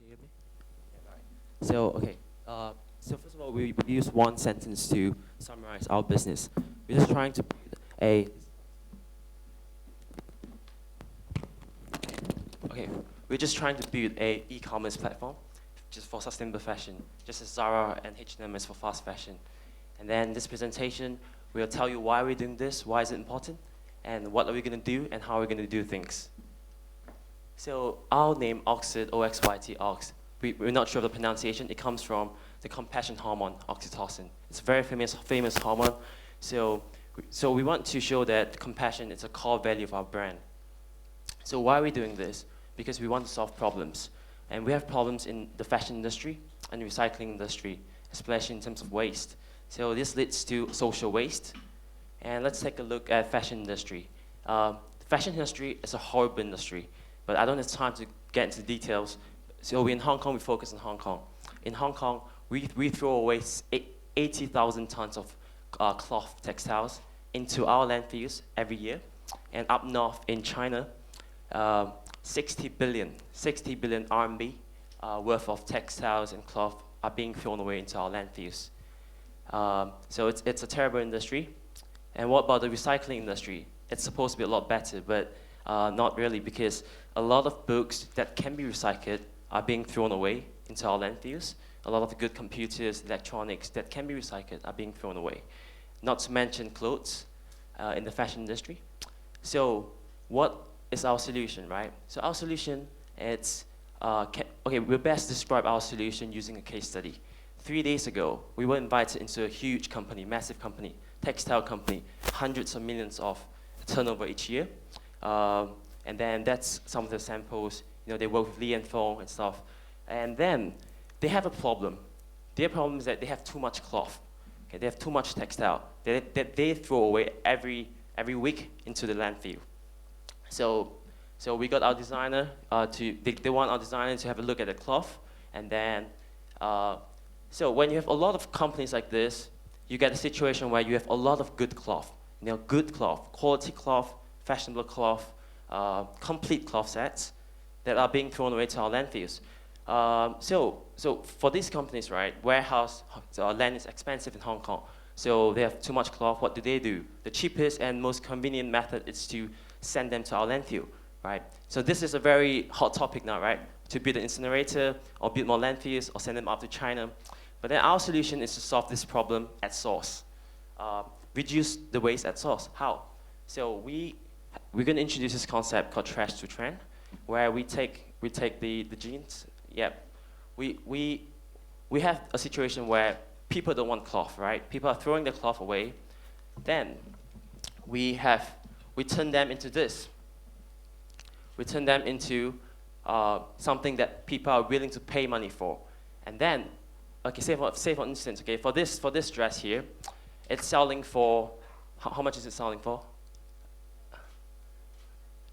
you hear me? Yeah, right. So, okay. So first of all, we use one sentence to summarize our business. We're just trying to build a okay. We're just trying to build a e-commerce platform, just for sustainable fashion, just as Zara and H&M is for fast fashion. And then this presentation, we'll tell you why we're doing this, why is it important, and what are we going to do, and how we're going to do things. So our name, Oxyt, O-X-Y-T, Ox, we're not sure of the pronunciation. It comes from the compassion hormone, oxytocin. It's a very famous hormone. So we want to show that compassion is a core value of our brand. So why are we doing this? Because we want to solve problems. And we have problems in the fashion industry and recycling industry, especially in terms of waste. So this leads to social waste. And let's take a look at fashion industry. The fashion industry is a horrible industry, but I don't have time to get into the details. So in Hong Kong, we focus on Hong Kong. In Hong Kong, we throw away 80,000 tons of cloth textiles into our landfills every year. And up north in China, 60 billion RMB worth of textiles and cloth are being thrown away into our landfills. So it's a terrible industry. And what about the recycling industry? It's supposed to be a lot better, but not really, because a lot of books that can be recycled are being thrown away into our landfills. A lot of good computers, electronics that can be recycled are being thrown away. Not to mention clothes in the fashion industry. So what is our solution, right? So our solution, okay, we'll best describe our solution using a case study. 3 days ago, we were invited into a huge company, massive company, textile company, hundreds of millions of turnover each year. And then that's some of the samples. You know, they work with Li and Fong and stuff. And then they have a problem. Their problem is that they have too much cloth. Okay, they have too much textile that they throw away every week into the landfill. So we got our designer they want our designer to have a look at the cloth, and then so when you have a lot of companies like this, you get a situation where you have a lot of good cloth, good cloth, quality cloth, fashionable cloth, complete cloth sets that are being thrown away to our landfills. So for these companies, right, warehouse land is expensive in Hong Kong. So they have too much cloth. What do? The cheapest and most convenient method is to send them to our landfill, right? So this is a very hot topic now, right? To build an incinerator or build more landfills or send them up to China. But then our solution is to solve this problem at source. Reduce the waste at source. How? So we're going to introduce this concept called trash to trend, where we take the jeans. Yep. We have a situation where people don't want cloth, right? People are throwing their cloth away. Then we turn them into this. We turn them into something that people are willing to pay money for. And then, okay, say for instance, okay, for this dress here, it's selling for, how much is it selling for?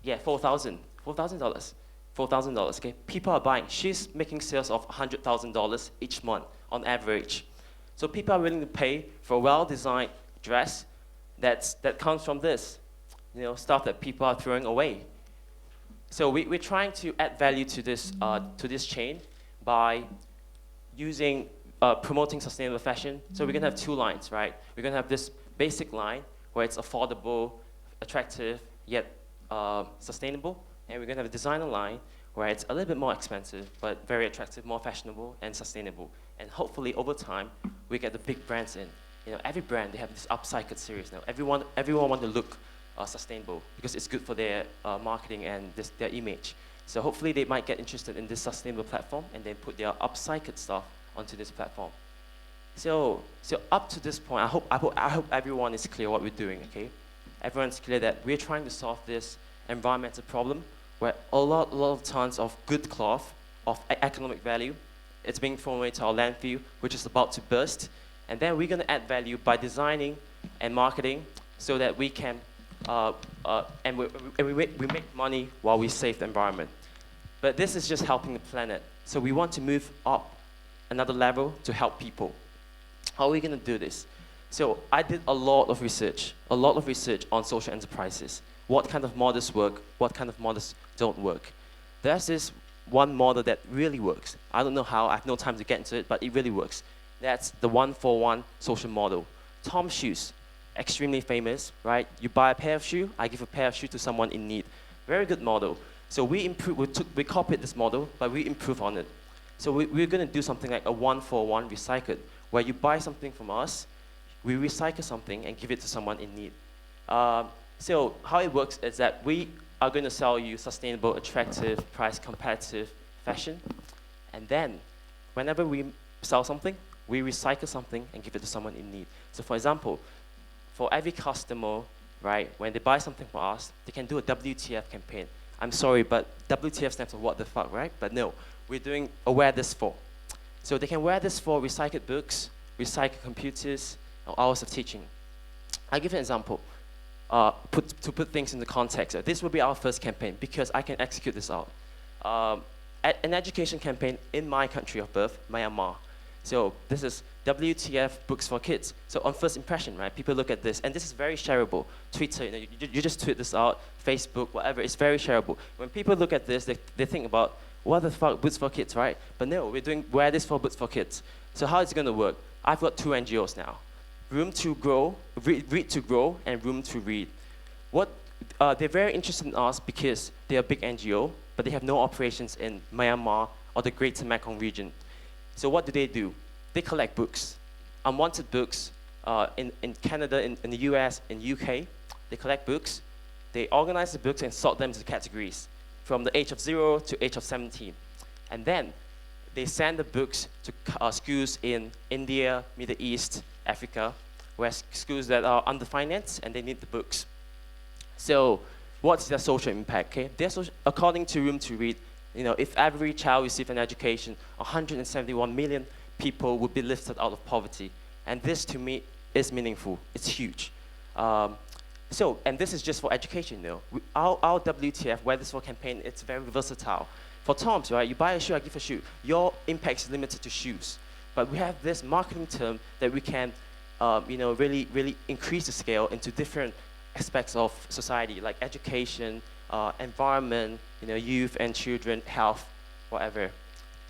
Yeah, $4,000. $4,000, okay? People are buying. She's making sales of $100,000 each month on average. So people are willing to pay for a well-designed dress that comes from this, stuff that people are throwing away. So we're trying to add value to this chain by promoting sustainable fashion. So we're gonna have two lines, right? We're gonna have this basic line where it's affordable, attractive, yet sustainable. And we're gonna have a designer line where it's a little bit more expensive, but very attractive, more fashionable, and sustainable. And hopefully, over time, we get the big brands in. Every brand, they have this upcycled series now. Everyone want to look sustainable because it's good for their marketing and their image. So hopefully, they might get interested in this sustainable platform and then put their upcycled stuff onto this platform. So up to this point, I hope everyone is clear what we're doing. Okay, everyone's clear that we're trying to solve this environmental problem where a lot of tons of good cloth of economic value, it's being thrown away to our landfill, which is about to burst. And then we're going to add value by designing and marketing so that we can, and we make money while we save the environment. But this is just helping the planet. So we want to move up another level to help people. How are we going to do this? So I did a lot of research on social enterprises. What kind of models work, what kind of models don't work. There's this one model that really works. I don't know how, I have no time to get into it, but it really works. That's the 1-for-1 social model. Tom's shoes, extremely famous, right? You buy a pair of shoes, I give a pair of shoes to someone in need. Very good model. So we copied this model, but we improve on it. So we're going to do something like a 1-for-1 recycled, where you buy something from us, we recycle something and give it to someone in need. So how it works is that we are going to sell you sustainable, attractive, price competitive fashion. And then whenever we sell something, we recycle something and give it to someone in need. So for example, for every customer, right, when they buy something from us, they can do a WTF campaign. I'm sorry, but WTF stands for what the fuck, right? But no, we're doing a wear this for. So they can wear this for recycled books, recycled computers, or hours of teaching. I'll give you an example. To put things into context, this will be our first campaign because I can execute this out. An education campaign in my country of birth, Myanmar. So this is WTF books for kids. So on first impression, right, people look at this, and this is very shareable. Twitter, you just tweet this out, Facebook, whatever, it's very shareable. When people look at this, they think about, what the fuck, books for kids, right? But no, we're doing wear this for books for kids. So how is it going to work? I've got 2 NGOs now. Room to Grow, Read to Grow, and Room to Read. They're very interested in us because they're a big NGO, but they have no operations in Myanmar or the Greater Mekong region. So what do? They collect books, unwanted books in Canada, in the US, in UK. They collect books, they organize the books and sort them into categories from the age of 0 to age of 17. And then they send the books to schools in India, Middle East, Africa, where schools that are underfinanced and they need the books. So what's their social impact? Okay? According to Room to Read, if every child received an education, 171 million people would be lifted out of poverty. And this, to me, is meaningful. It's huge. And this is just for education, Our WTF, Wear This For campaign, it's very versatile. For Tom's, right, you buy a shoe, I give a shoe. Your impact is limited to shoes. But we have this marketing term that we can, really, really increase the scale into different aspects of society, like education, environment, youth and children, health, whatever.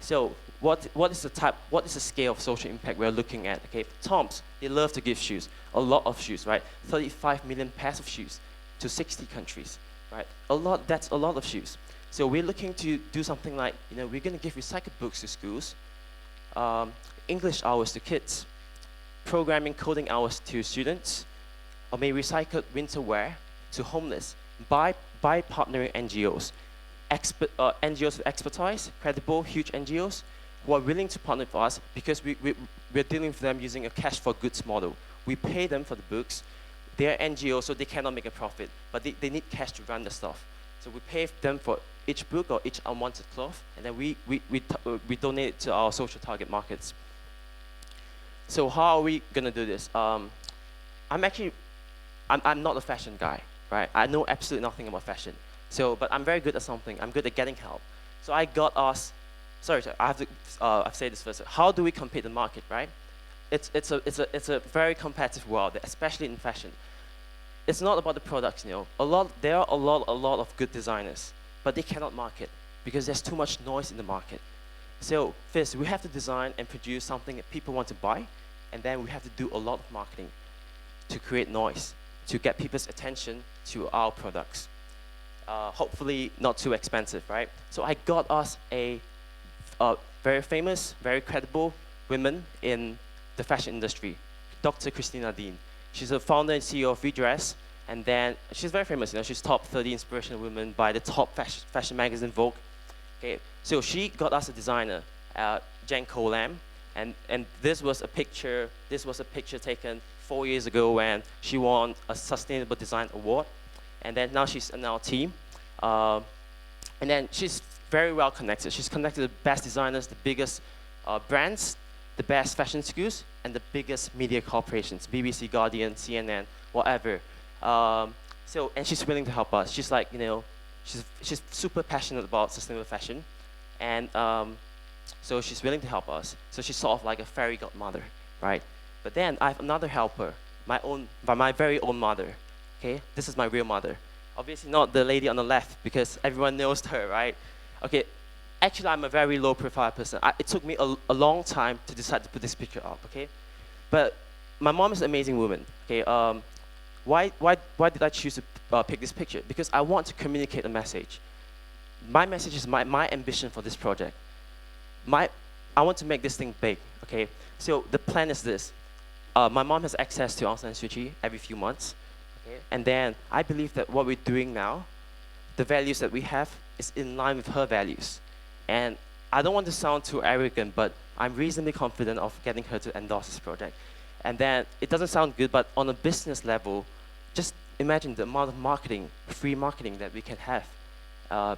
So what is the scale of social impact we're looking at? Okay, Tom's, they love to give shoes, a lot of shoes, right? 35 million pairs of shoes to 60 countries, right? That's a lot of shoes. So we're looking to do something like, we're going to give recycled books to schools, English hours to kids, programming coding hours to students, or maybe recycled winter wear to homeless by partnering NGOs. NGOs with expertise, credible, huge NGOs who are willing to partner with us because we're dealing with them using a cash for goods model. We pay them for the books. They're NGOs, so they cannot make a profit, but they need cash to run the stuff. So we pay them for each book or each unwanted cloth, and then we donate it to our social target markets. So how are we gonna do this? I'm not a fashion guy, right? I know absolutely nothing about fashion. But I'm very good at something. I'm good at getting help. So I got us. Sorry, I have to. I've said this first. How do we compete in the market, right? It's a very competitive world, especially in fashion. It's not about the products, There are a lot of good designers, but they cannot market because there's too much noise in the market. So first, we have to design and produce something that people want to buy, and then we have to do a lot of marketing to create noise, to get people's attention to our products. Hopefully not too expensive, right? So I got us a very famous, very credible woman in the fashion industry, Dr. Christina Dean. She's a founder and CEO of Redress, and then she's very famous. She's top 30 inspirational women by the top fashion magazine Vogue. Okay, so she got us a designer, Jen Colam, and this was a picture taken 4 years ago when she won a Sustainable Design Award. And then now she's in our team. And then she's very well connected. She's connected to the best designers, the biggest brands, the best fashion schools, and the biggest media corporations, BBC, Guardian, CNN, whatever. And she's willing to help us. She's like, she's super passionate about sustainable fashion. And so she's willing to help us. So she's sort of like a fairy godmother, right? But then I have another helper, my very own mother. Okay, this is my real mother. Obviously not the lady on the left because everyone knows her, right? Okay, Actually, I'm a very low profile person. It took me a long time to decide to put this picture up, okay? But my mom is an amazing woman, okay? Why did I choose to pick this picture? Because I want to communicate a message. My message is my ambition for this project. I want to make this thing big, okay? So the plan is this. My mom has access to Aung San Suu Kyi every few months, okay? And then I believe that what we're doing now, the values that we have, is in line with her values. And I don't want to sound too arrogant, but I'm reasonably confident of getting her to endorse this project. And then it doesn't sound good, but on a business level, just imagine the amount of marketing, free marketing that we can have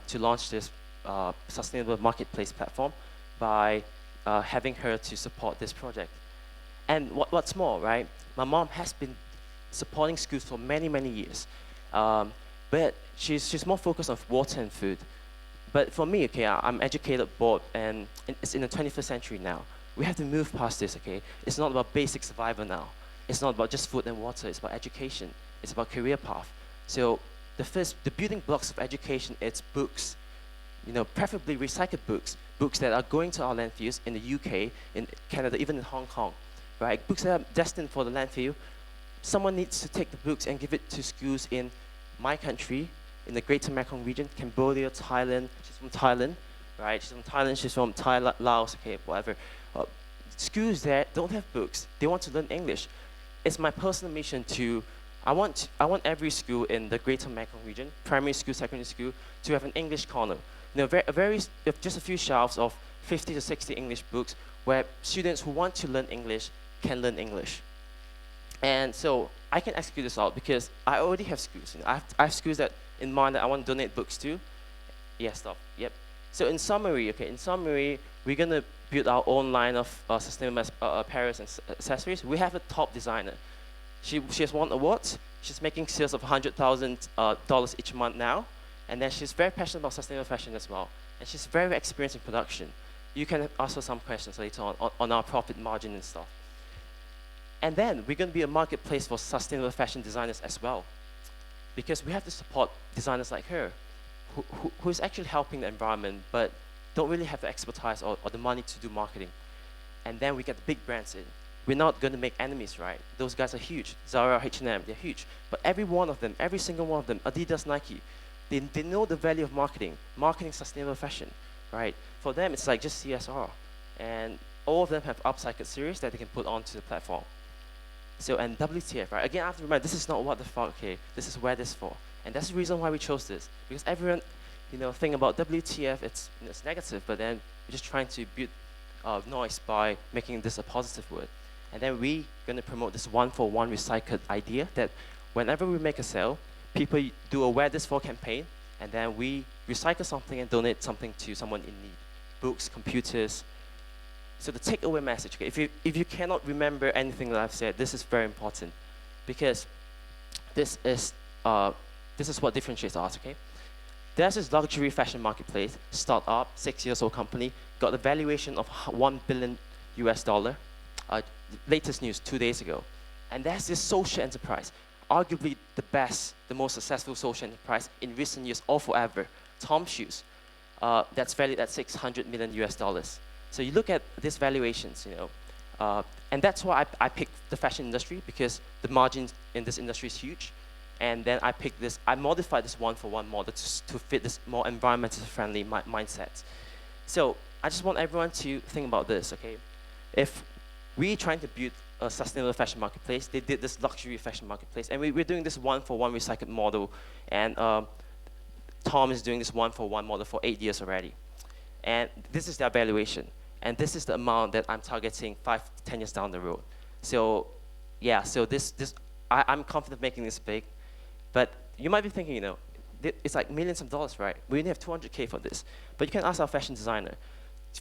to launch this sustainable marketplace platform by having her to support this project. And what's more, right? My mom has been supporting schools for many, many years. But she's more focused on water and food. But for me, okay, I'm educated, bored, and it's in the 21st century now. We have to move past this, okay? It's not about basic survival now. It's not about just food and water. It's about education. It's about career path. So the building blocks of education, it's books. You know, preferably recycled books that are going to our landfills in the UK, in Canada, even in Hong Kong, right? Books that are destined for the landfill. Someone needs to take the books and give it to schools in my country, in the Greater Mekong region, Cambodia, Thailand. She's from Thailand, right? She's from Thailand, she's from Thailand, Laos, okay, whatever. Schools there don't have books. They want to learn English. It's my personal mission to, I want every school in the Greater Mekong region, primary school, secondary school, to have an English corner. You know, just a few shelves of 50 to 60 English books where students who want to learn English can learn English. And so I can execute this out because I already have schools. You know, I have schools that in mind that I want to donate books to. Yeah, stop. Yep. So in summary, we're gonna build our own line of sustainable apparel and accessories. We have a top designer. She has won awards. She's making sales of $100,000 each month now. And then she's very passionate about sustainable fashion as well. And she's very experienced in production. You can ask her some questions later on our profit margin and stuff. And then we're going to be a marketplace for sustainable fashion designers as well. Because we have to support designers like her, who is actually helping the environment, but don't really have the expertise or the money to do marketing. And then we get the big brands in. We're not going to make enemies, right? Those guys are huge. Zara, H&M, they're huge. But every one of them, every single one of them, Adidas, Nike, they know the value of marketing sustainable fashion, right? For them, it's like just CSR. And all of them have upcycled series that they can put onto the platform. So, and WTF, right? Again, I have to remember, this is not what the fuck, okay? This is where this for. And that's the reason why we chose this. Because everyone, you know, think about WTF, it's negative, but then we're just trying to build noise by making this a positive word. And then we're going to promote this one-for-one recycled idea that whenever we make a sale, people do a Wear This For campaign, and then we recycle something and donate something to someone in need. Books, computers. So the takeaway message, okay, if you cannot remember anything that I've said, this is very important, because this is what differentiates us, okay? There's this luxury fashion marketplace, startup, 6 years old company, got a valuation of $1 billion US. Latest news 2 days ago. And there's this social enterprise, arguably the best, the most successful social enterprise in recent years or forever, Tom Shoes, that's valued at $600 million US. So you look at these valuations, you know, and that's why I picked the fashion industry, because the margins in this industry is huge. And then I modified this one-for-one model to fit this more environmentally friendly mindset. So I just want everyone to think about this, okay? If we're trying to build a sustainable fashion marketplace, they did this luxury fashion marketplace, and we're doing this one-for-one recycled model, and Tom is doing this one-for-one model for 8 years already. And this is their valuation. And this is the amount that I'm targeting 5 to 10 years down the road. So yeah, so I'm confident making this big. But you might be thinking, you know, it's like millions of dollars, right? We only have 200K for this. But you can ask our fashion designer.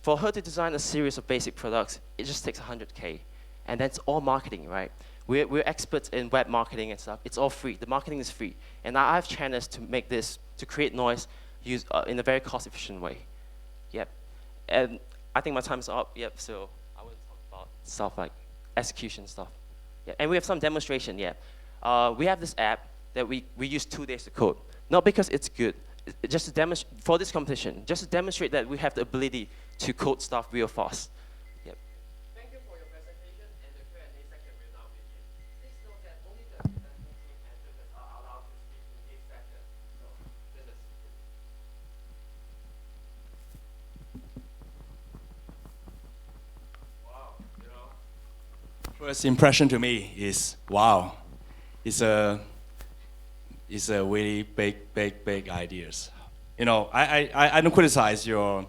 For her to design a series of basic products, it just takes 100K. And that's all marketing, right? We're experts in web marketing and stuff. It's all free. The marketing is free. And I have channels to make this, to create noise in a very cost-efficient way. Yep. And I think my time's up. Yep. So I want to talk about stuff like execution stuff. Yeah. And we have some demonstration. Yeah. We have this app that we use 2 days to code. Not because it's good. just to demonstrate for this competition, just to demonstrate that we have the ability to code stuff real fast. Yep. Thank you for your presentation, and the Q&A section will now begin. Please note that only the presenting team and judges are allowed to speak in this section. So, judges. Wow, first impression to me is wow. It's a really big ideas. I don't criticize your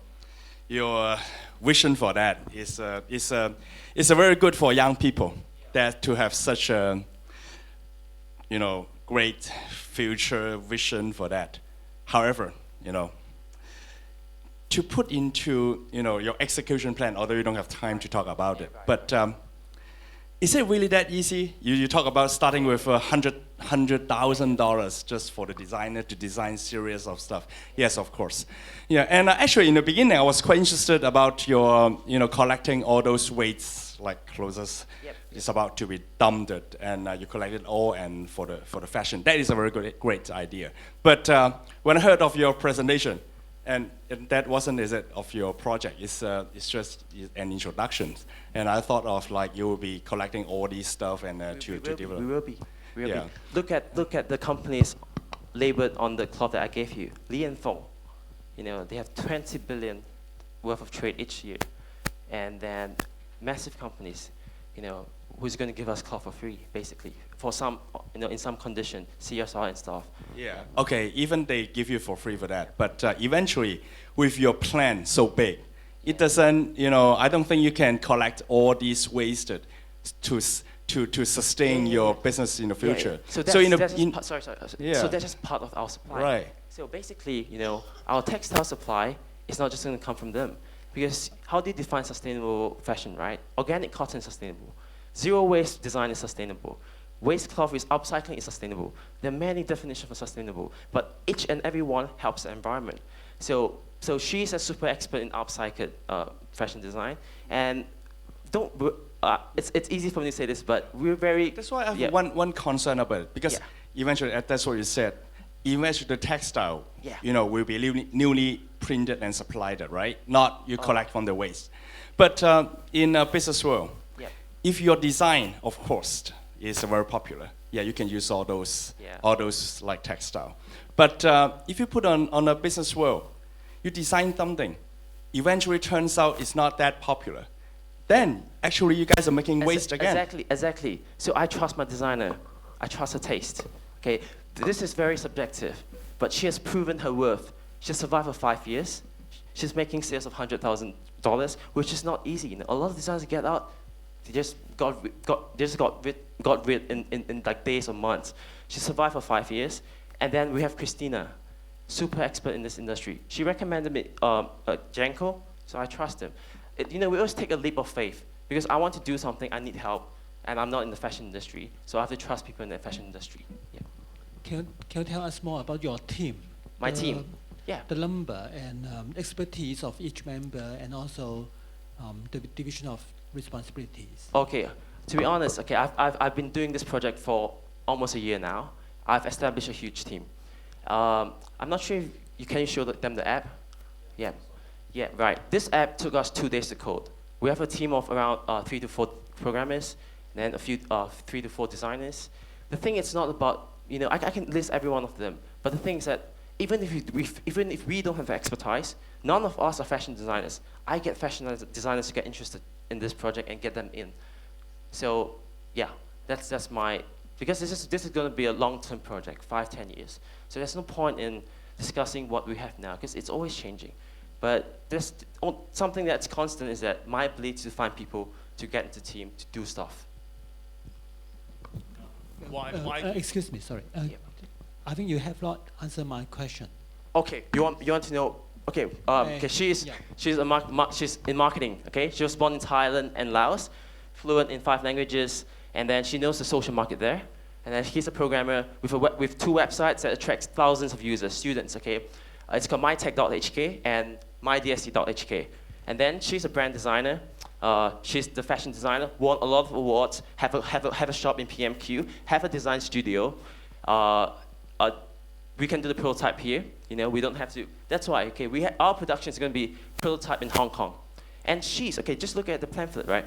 vision for that. It's a very good for young people that to have such a great future vision for that. However, to put into your execution plan, although you don't have time to talk about it, but is it really that easy? You talk about starting with $100,000 just for the designer to design series of stuff. Yes, of course. Yeah, and actually in the beginning I was quite interested about your collecting all those weights like clothes. Yep. It's about to be dumped and you collect it all and for the fashion. That is a very great idea. But when I heard of your presentation, and that wasn't of your project. It's just an introduction. And I thought of like you will be collecting all these stuff and to develop. We will be. Yeah. Look at the companies labeled on the cloth that I gave you. Li and Feng. They have 20 billion worth of trade each year, and then massive companies. Who's going to give us cloth for free, basically, for some, in some condition, CSR and stuff. Yeah. Okay. Even they give you for free for that, but eventually, with your plan so big, it doesn't. I don't think you can collect all these wasted to sustain your business in the future. Yeah. So that's just part of our supply. Right. So basically, our textile supply is not just going to come from them, because how do you define sustainable fashion, right? Organic cotton is sustainable. Zero waste design is sustainable. Waste cloth is upcycling is sustainable. There are many definitions for sustainable, but each and every one helps the environment. So she's a super expert in upcycled fashion design, and it's easy for me to say this, but we're very. That's why I have one concern about it, because eventually, that's what you said. Eventually, the textile, will be newly printed and supplied, right? Not you collect from the waste. But in a business world, if your design, of course, is very popular, you can use all those like textile. But if you put on a business world, you design something, eventually turns out it's not that popular, then actually you guys are making waste again. Exactly. So I trust my designer. I trust her taste. Okay, this is very subjective, but she has proven her worth. She survived for 5 years. She's making sales of $100,000, which is not easy. A lot of designers get out. They just got rid in like days or months. She survived for 5 years, and then we have Christina, super expert in this industry. She recommended me Janko, so I trust him. We always take a leap of faith, because I want to do something, I need help, and I'm not in the fashion industry, so I have to trust people in the fashion industry. Yeah. Can you tell us more about your team? My team. Yeah. The number and expertise of each member, and also the division of responsibilities. Okay, to be honest, I've been doing this project for almost a year now. I've established a huge team. I'm not sure if can you show them the app? Yeah, right. This app took us 2 days to code. We have a team of around 3 to 4 programmers, and then a few 3 to 4 designers. The thing is not about, I can list every one of them, but the thing is that even if we don't have expertise, none of us are fashion designers. I get fashion designers to get interested in this project and get them in. So that's my, because this is going to be a long-term project, 5-10 years. So there's no point in discussing what we have now, because it's always changing. But there's something that's constant is that my ability to find people to get into the team to do stuff. Excuse me, sorry. I think you have not answered my question. Okay, you want to know? Okay, she's in marketing. Okay, she was born in Thailand and Laos, fluent in 5 languages, and then she knows the social market there. And then she's a programmer with 2 websites that attracts thousands of users, students. Okay, it's called mytech.hk and mydsc.hk. And then she's a brand designer. She's the fashion designer. Won a lot of awards. Have a shop in PMQ. Have a design studio. we can do the prototype here. You know, we don't have to. That's why. Okay, our production is going to be prototype in Hong Kong, and she's okay. Just look at the pamphlet, right?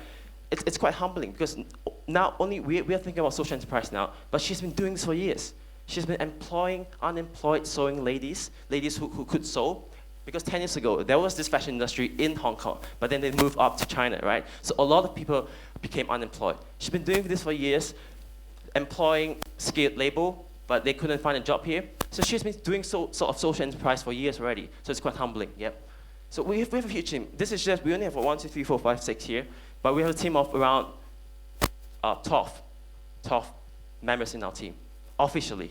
It's quite humbling because now only we are thinking about social enterprise now, but she's been doing this for years. She's been employing unemployed sewing ladies who could sew, because 10 years ago there was this fashion industry in Hong Kong, but then they moved up to China, right? So a lot of people became unemployed. She's been doing this for years, employing skilled labor, but they couldn't find a job here. So she's been doing sort of social enterprise for years already. So it's quite humbling. Yep. So we have a huge team. This is just, we only have 1, 2, 3, 4, 5, 6 here, but we have a team of around 12 members in our team, officially.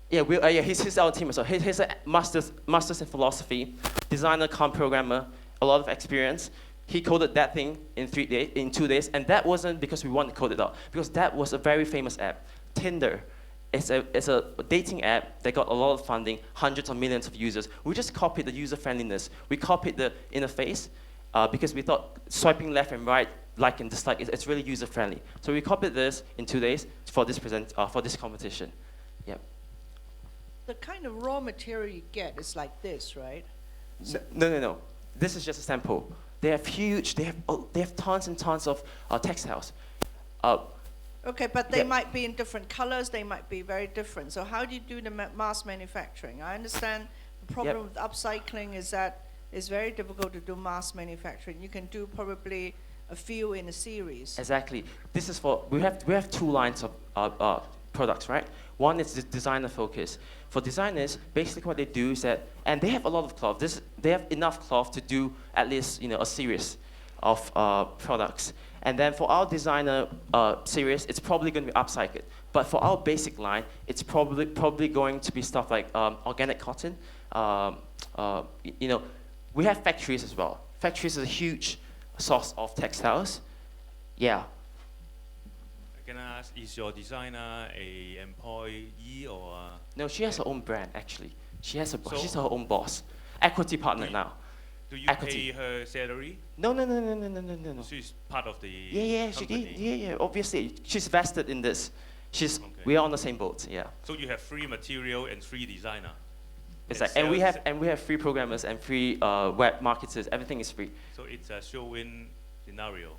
Yeah, he's our team as well. He's a master's in philosophy, designer, programmer, a lot of experience. He coded that thing in 2 days, and that wasn't because we wanted to code it out, because that was a very famous app, Tinder. It's a dating app that got a lot of funding, hundreds of millions of users. We just copied the user friendliness. We copied the interface because we thought swiping left and right, like and dislike, it's really user friendly. So we copied this in 2 days for this competition. Yeah. The kind of raw material you get is like this, right? No. This is just a sample. They have tons and tons of textiles. Okay, but they might be in different colors, they might be very different. So how do you do the mass manufacturing? I understand the problem with upcycling is that it's very difficult to do mass manufacturing. You can do probably a few in a series. Exactly. This is for, we have 2 lines of products, right? One is the designer focus. For designers, basically what they do is that, and they have a lot of cloth. They have enough cloth to do at least a series of products. And then for our designer series, it's probably going to be upcycled. But for our basic line, it's probably going to be stuff like organic cotton. We have factories as well. Factories is a huge source of textiles. Yeah. Can I ask, is your designer a employee or? No, she has her own brand actually. She's her own boss, equity partner now. Do you Equity. pay her salary? No. She's part of the Yeah, she did. Yeah, obviously. She's vested in this. Okay. We are on the same boat, yeah. So you have free material and free designer. Exactly. And we have free programmers and free web marketers. Everything is free. So it's a show-win scenario.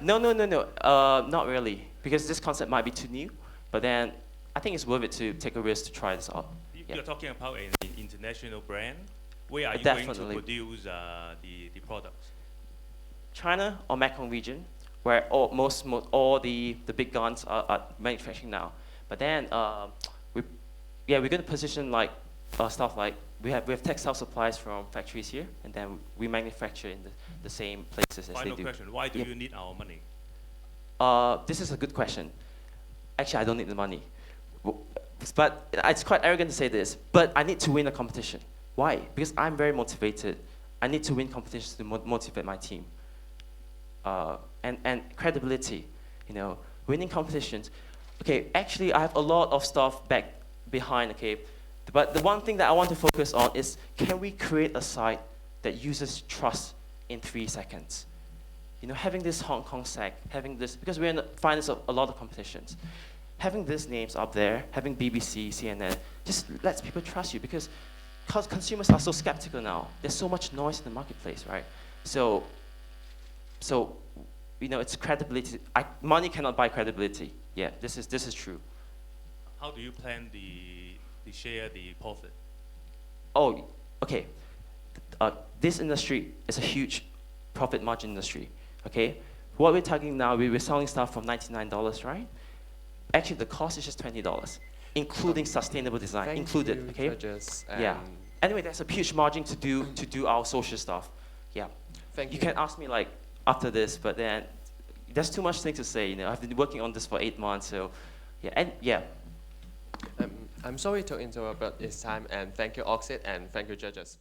No. Not really, because this concept might be too new. But then I think it's worth it to take a risk to try this out. You're talking about an international brand. Where are you Definitely. going to produce the products? China or Mekong region, where all the big guns are manufacturing now. But then we're going to position like stuff like we have textile supplies from factories here, and then we manufacture in the same places as they do. Final question: why do you need our money? This is a good question. Actually, I don't need the money, but it's quite arrogant to say this. But I need to win a competition. Why? Because I'm very motivated. I need to win competitions to motivate my team. And credibility, winning competitions. Okay, actually I have a lot of stuff back behind, okay? But the one thing that I want to focus on is, can we create a site that users trust in 3 seconds? Having this Hong Kong SEC, having this, because we're in the finals of a lot of competitions. Having these names up there, having BBC, CNN, just lets people trust you, because consumers are so skeptical now. There's so much noise in the marketplace, right? So it's credibility. Money cannot buy credibility. Yeah, this is true. How do you plan to share the profit? Oh, okay. This industry is a huge profit margin industry. Okay, what we're talking now, we're selling stuff from $99, right? Actually, the cost is just $20. Including sustainable design, included, okay? Judges, yeah. Anyway, there's a huge margin to do our social stuff. Yeah. Thank you. You can ask me like after this, but then there's too much things to say. I've been working on this for 8 months, so yeah. I'm sorry to interrupt, but it's time. And thank you, Oxyt, and thank you, judges.